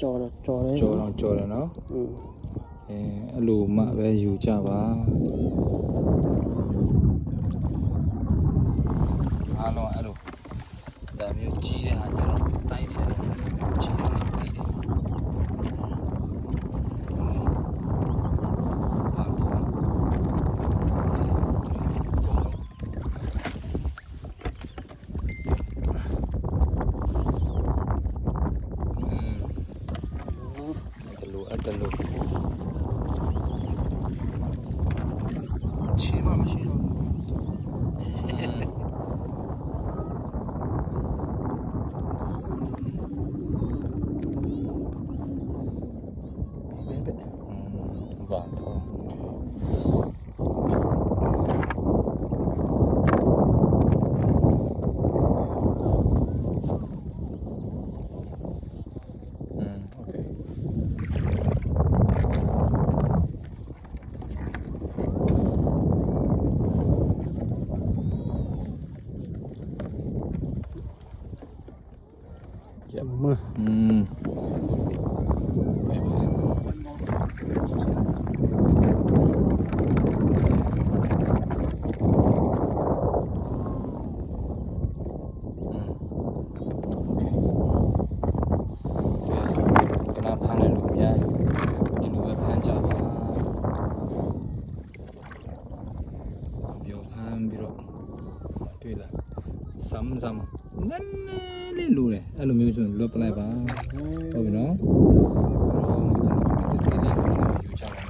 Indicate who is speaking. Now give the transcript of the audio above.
Speaker 1: ကြော်တယ်နော်အဲ့လိုမှပဲယူကြပါအားလုံးအဲ့လိုဒါမျိုးကြီးတဲ့ဟာကျတော့တိုင်းဆယ်ကြီးတယ်ပြီးတယ်တလူချေမမရှိတော့ဘာတော့တွေ့လားစမ်းနည်းနည်းလေးလိုတယ်အဲ့လိုမျိုးဆိုရင်လွတ်ပလိုက်ပါဟုတ်ပြီနော်အဲ့တော့ယူချပါ